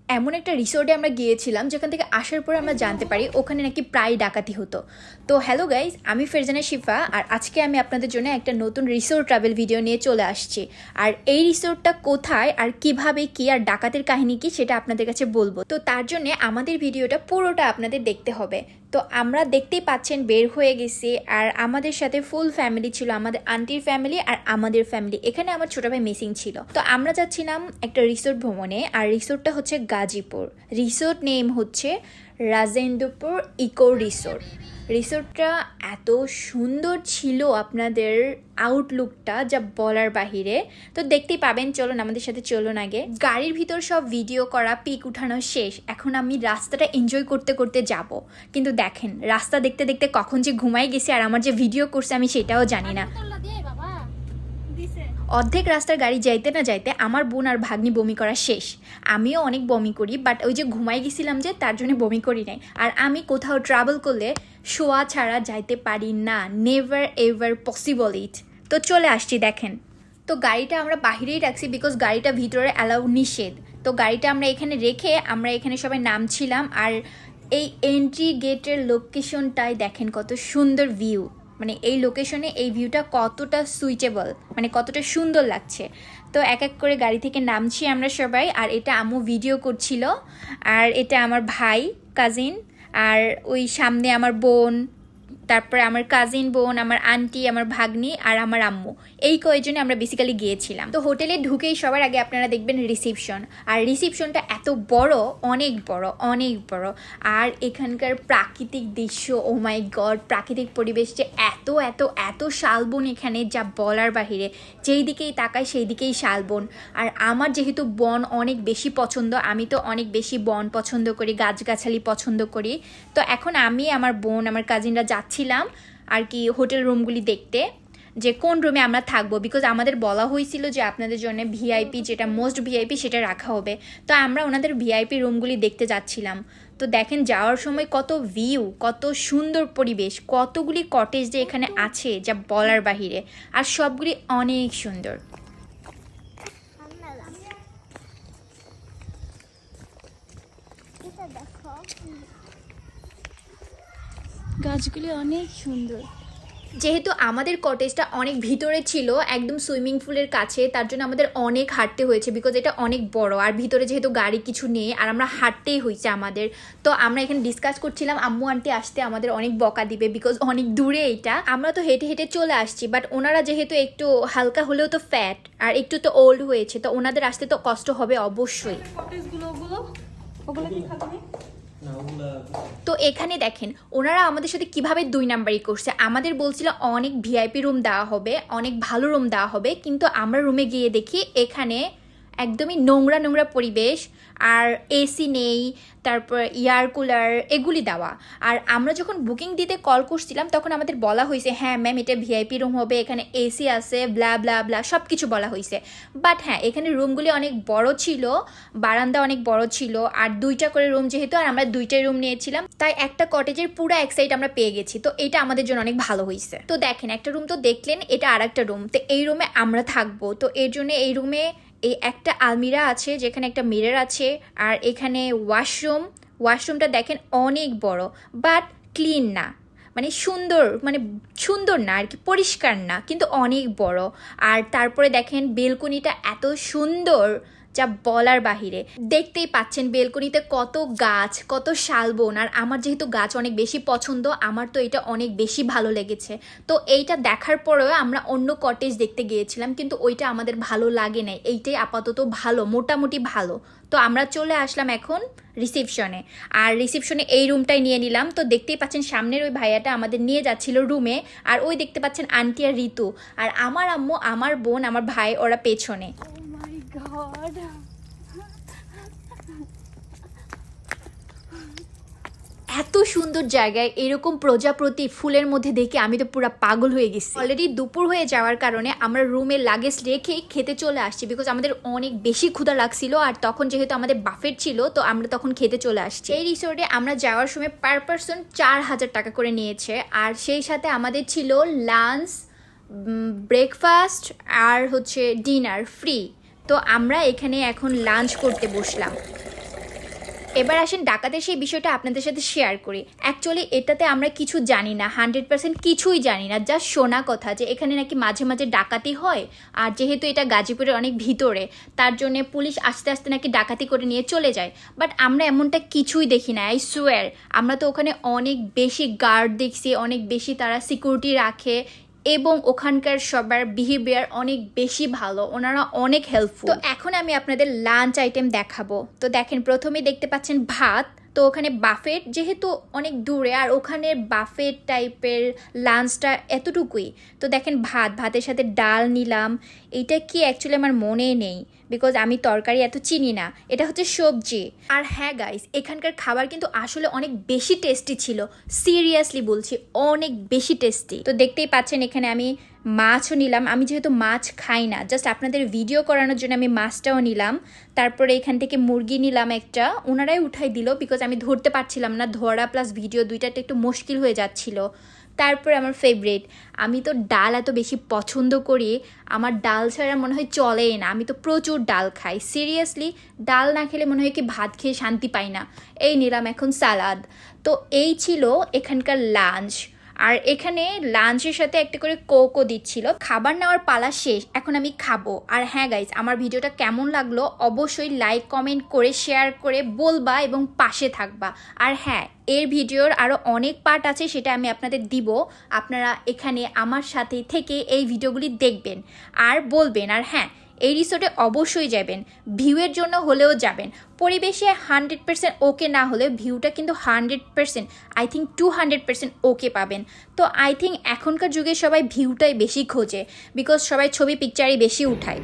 এমন একটা রিসোর্টে আমরা গিয়েছিলাম যেখান থেকে আসার পরে আমরা জানতে পারি ওখানে নাকি প্রায় ডাকাতি হতো। তো হ্যালো গাইজ, আমি ফেরজানা শিফা, আর আজকে আমি আপনাদের জন্য একটা নতুন রিসোর্ট ট্রাভেল ভিডিও নিয়ে চলে আসছি। আর এই রিসোর্টটা কোথায় আর কিভাবে কি আর ডাকাতের কাহিনী কি সেটা আপনাদের কাছে বলবো। তো তার জন্য আমাদের ভিডিওটা পুরোটা আপনাদের দেখতে হবে। তো আমরা দেখতেই পাচ্ছেন বের হয়ে গেছি, আর আমাদের সাথে ফুল ফ্যামিলি ছিল, আমাদের আন্টির ফ্যামিলি আর আমাদের ফ্যামিলি। এখানে আমার ছোট ভাই মিসিং ছিল। তো আমরা যাচ্ছিলাম একটা রিসোর্ট ভ্রমণে, আর রিসোর্টটা হচ্ছে গাজীপুর। রিসোর্ট নেম হচ্ছে রাজেন্দ্রপুর ইকো রিসোর্ট। রিসোর্টটা এত সুন্দর ছিল, আপনাদের আউটলুকটা যা বলার বাহিরে। তো দেখতেই পাবেন, চলুন আমাদের সাথে চলুন। আগে গাড়ির ভিতর সব ভিডিও করা, পিক উঠানো শেষ। এখন আমি রাস্তাটা এনজয় করতে করতে যাব, কিন্তু দেখেন রাস্তা দেখতে দেখতে কখন যে ঘুমাই গেছি, আর আমার যে ভিডিও করছে আমি সেটাও জানি না। অর্ধেক রাস্তার গাড়ি যাইতে না যাইতে আমার বোন আর ভাগ্নি বমি করা শেষ। আমিও অনেক বমি করি, বাট ওই যে ঘুমাই গেছিলাম যে, তার জন্য বমি করি নাই। আর আমি কোথাও ট্রাভেল করলে শোয়া ছাড়া যাইতে পারি না, নেভার এভার পসিবল ইট। তো চলে আসছি দেখেন। তো গাড়িটা আমরা বাহিরেই রাখছি, বিকজ গাড়িটা ভিতরে অ্যালাউ নিষেধ। তো গাড়িটা আমরা এখানে রেখে আমরা এখানে সবাই নামছিলাম। আর এই এন্ট্রি গেটের লোকেশনটাই দেখেন কত সুন্দর ভিউ, মানে এই লোকেশনে এই ভিউটা কতটা সুইটেবল, মানে কতটা সুন্দর লাগছে। তো এক এক করে গাড়ি থেকে নামছি আমরা সবাই। আর এটা আম্মু ভিডিও করছিল, আর এটা আমার ভাই কাজিন, আর ওই সামনে আমার বোন, তারপরে আমার কাজিন বোন, আমার আন্টি, আমার ভাগ্নি আর আমার আম্মু। এই কয়েকজনে আমরা বেসিক্যালি গিয়েছিলাম। তো হোটেলে ঢুকেই সবার আগে আপনারা দেখবেন রিসিপশন। আর রিসিপশনটা এত বড়, অনেক বড়, অনেক বড়। আর এখানকার প্রাকৃতিক দৃশ্য, ও মাই গড, প্রাকৃতিক পরিবেশ যে এত এত এত শালবন এখানে, যা বলার বাহিরে। যেই দিকেই তাকাই সেই দিকেই শালবন। আর আমার যেহেতু বন অনেক বেশি পছন্দ, আমি তো অনেক বেশি বন পছন্দ করি, গাছগাছালি পছন্দ করি। তো এখন আমি, আমার বোন, আমার কাজিনরা যাচ্ছিলাম আর কি হোটেল রুমগুলি দেখতে, যে কোন রুমে আমরা থাকবো। বিকজ আমাদের বলা হয়েছিল যে আপনাদের জন্য ভিআইপি, যেটা মোস্ট ভিআইপি সেটা রাখা হবে। তো আমরা ওনাদের ভিআইপি রুমগুলি দেখতে যাচ্ছিলাম। তো দেখেন যাওয়ার সময় কত ভিউ, কত সুন্দর পরিবেশ, কতগুলি কটেজ যে এখানে আছে যা বলার বাহিরে। আর সবগুলি অনেক সুন্দর। গাছগুলি অনেক সুন্দর। যেহেতু আমাদের কটেজটা অনেক ভিতরে ছিল, একদম সুইমিং পুলের কাছে, তার জন্য আমাদের অনেক হাঁটতে হয়েছে, বিকজ এটা অনেক বড়। আর ভিতরে যেহেতু গাড়ি কিছু নেই, আর আমরা হাঁটতেই হয়েছে আমাদের। তো আমরা এখানে ডিসকাস করছিলাম, আম্মু আন্টি আসতে আমাদের অনেক বকা দিবে, বিকজ অনেক দূরে এটা। আমরা তো হেঁটে হেঁটে চলে আসছি, বাট ওনারা যেহেতু একটু হালকা হলেও তো ফ্যাট আর একটু তো ওল্ড হয়েছে, তো ওনাদের আসতে তো কষ্ট হবে অবশ্যই। তো এখানে দেখেন ওনারা আমাদের সাথে কিভাবে 2 নাম্বারই করছে। আমাদের বলছিল অনেক ভিআইপি রুম দেওয়া হবে, অনেক ভালো রুম দেওয়া হবে, কিন্তু আমরা রুমে গিয়ে দেখি এখানে একদমই নোংরা নোংরা পরিবেশ, আর এসি নেই, তারপর এয়ার কুলার এগুলি দেওয়া। আর আমরা যখন বুকিং দিতে কল করছিলাম তখন আমাদের বলা হয়েছে, হ্যাঁ ম্যাম এটা ভিআইপি রুম হবে, এখানে এসি আছে, ব্লা ব্লা ব্লা সব কিছু বলা হয়েছে। বাট হ্যাঁ, এখানে রুমগুলি অনেক বড় ছিল, বারান্দা অনেক বড় ছিল, আর 2টা করে রুম যেহেতু, আর আমরা 2টাই রুম নিয়েছিলাম, তাই একটা কটেজের পুরো এক সাইড আমরা পেয়ে গেছি। তো এটা আমাদের জন্য অনেক ভালো হয়েছে। তো দেখেন একটা রুম তো দেখলেন, এটা আর একটা রুম। তো এই রুমে আমরা থাকবো। তো এর জন্য এই রুমে এই একটা আলমিরা আছে, যেখানে একটা মিরর আছে, আর এখানে ওয়াশরুমটা দেখেন অনেক বড়, বাট ক্লিন না, মানে সুন্দর না আর কি, পরিষ্কার না, কিন্তু অনেক বড়। আর তারপরে দেখেন বেলকনিটা এত সুন্দর যা বলার বাহিরে। দেখতেই পাচ্ছেন বেলকনিতে কত গাছ, কত শালবন। আর আমার যেহেতু গাছ অনেক বেশি পছন্দ, আমার তো এটা অনেক বেশি ভালো লেগেছে। তো এইটা দেখার পরেও আমরা অন্য কটেজ দেখতে গিয়েছিলাম, কিন্তু ওইটা আমাদের ভালো লাগে নাই। এইটাই আপাতত ভালো, মোটামুটি ভালো। তো আমরা চলে আসলাম এখন রিসেপশনে, আর রিসেপশনে এই রুমটাই নিয়ে নিলাম। তো দেখতেই পাচ্ছেন সামনের ওই ভাইয়াটা আমাদের নিয়ে যাচ্ছিল রুমে, আর ওই দেখতে পাচ্ছেন আন্টি আর ঋতু, আর আমার আম্মু, আমার বোন, আমার ভাই, ওরা পেছনে। God. এত সুন্দর জায়গায় এরকম প্রজাপতি ফুলের মধ্যে দেখে আমি তো পুরো পাগল হয়ে গেছি। অলরেডি দুপুর হয়ে যাওয়ার কারণে আমরা রুমে লাগেজ রেখে খেতে চলে আসছি, বিকজ আমাদের অনেক বেশি ক্ষুধা লাগছিল। আর তখন যেহেতু আমাদের বাফেট ছিল, তো আমরা তখন খেতে চলে আসছি। এই রিসোর্টে আমরা যাওয়ার সময় পার পারসন 4000 টাকা করে নিয়েছে, আর সেই সাথে আমাদের ছিল লাঞ্চ, ব্রেকফাস্ট আর হচ্ছে ডিনার ফ্রি। তো আমরা এখানে এখন লাঞ্চ করতে বসলাম। এবার আসেন ডাকাতের সেই বিষয়টা আপনাদের সাথে শেয়ার করি। অ্যাকচুয়ালি এটাতে আমরা কিছু জানি না, 100% কিছুই জানি না, যা শোনা কথা যে এখানে নাকি মাঝে মাঝে ডাকাতি হয়। আর যেহেতু এটা গাজীপুরের অনেক ভিতরে, তার জন্য পুলিশ আস্তে আস্তে নাকি ডাকাতি করে নিয়ে চলে যায়। বাট আমরা এমনটা কিছুই দেখি না, আই সোয়ার। আমরা তো ওখানে অনেক বেশি গার্ড দেখছি, অনেক বেশি তারা সিকিউরিটি রাখে, এবং ওখানকার সবার বিহেভিয়ার অনেক বেশি ভালো, ওনারা অনেক হেল্পফুল। তো এখন আমি আপনাদের লাঞ্চ আইটেম দেখাবো। তো দেখেন, প্রথমেই দেখতে পাচ্ছেন ভাত। তো ওখানে বাফেট যেহেতু অনেক দূরে, আর ওখানে বাফেট টাইপের লাঞ্চটা এতটুকুই। তো দেখেন ভাতের সাথে ডাল নিলাম। এইটা কি অ্যাকচুয়ালি আমার মনেই নেই, বিকজ আমি তরকারি এত চিনি না। এটা হচ্ছে সবজি। আর হ্যাঁ গাইস, এখানকার খাবার কিন্তু আসলে অনেক বেশি টেস্টি ছিল, সিরিয়াসলি বলছি, অনেক বেশি টেস্টি। তো দেখতেই পাচ্ছেন এখানে আমি মাছও নিলাম। আমি যেহেতু মাছ খাই না, জাস্ট আপনাদের ভিডিও করানোর জন্য আমি মাছটাও নিলাম। তারপরে এখান থেকে মুরগি নিলাম একটা, ওনারাই উঠাই দিল, বিকজ আমি ধরতে পারছিলাম না, ধরা প্লাস ভিডিও দুইটাতে একটু মুশকিল হয়ে যাচ্ছিল। তারপরে আমার ফেভারিট, আমি তো ডাল এত বেশি পছন্দ করি, আমার ডাল ছাড়া মনে হয় চলেই না। আমি তো প্রচুর ডাল খাই, সিরিয়াসলি ডাল না খেলে মনে হয় কি ভাত খেয়ে শান্তি পাই না। এই নিলাম এখন সালাদ। তো এই ছিল এখানকার লাঞ্চ। আর এখানে লাঞ্চের সাথে একটা করে কোকও দিচ্ছিল। খাবার নেওয়ার পালা শেষ, এখন আমি খাবো। আর হ্যাঁ গাইজ, আমার ভিডিওটা কেমন লাগলো অবশ্যই লাইক কমেন্ট করে শেয়ার করে বলবা এবং পাশে থাকবা। আর হ্যাঁ, এর ভিডিওর আরও অনেক পার্ট আছে, সেটা আমি আপনাদের দিব। আপনারা এখানে আমার সাথে থেকে এই ভিডিওগুলি দেখবেন আর বলবেন। আর হ্যাঁ, এই রিসোর্টে অবশ্যই যাবেন, ভিউয়ের জন্য হলেও যাবেন। পরিবেশে 100% ওকে না হলে ভিউটা কিন্তু 100%, আই থিঙ্ক 200% ওকে পাবেন। তো আই থিঙ্ক এখনকার যুগে সবাই ভিউটাই বেশি খোঁজে, বিকজ সবাই ছবি পিকচারই বেশি উঠায়।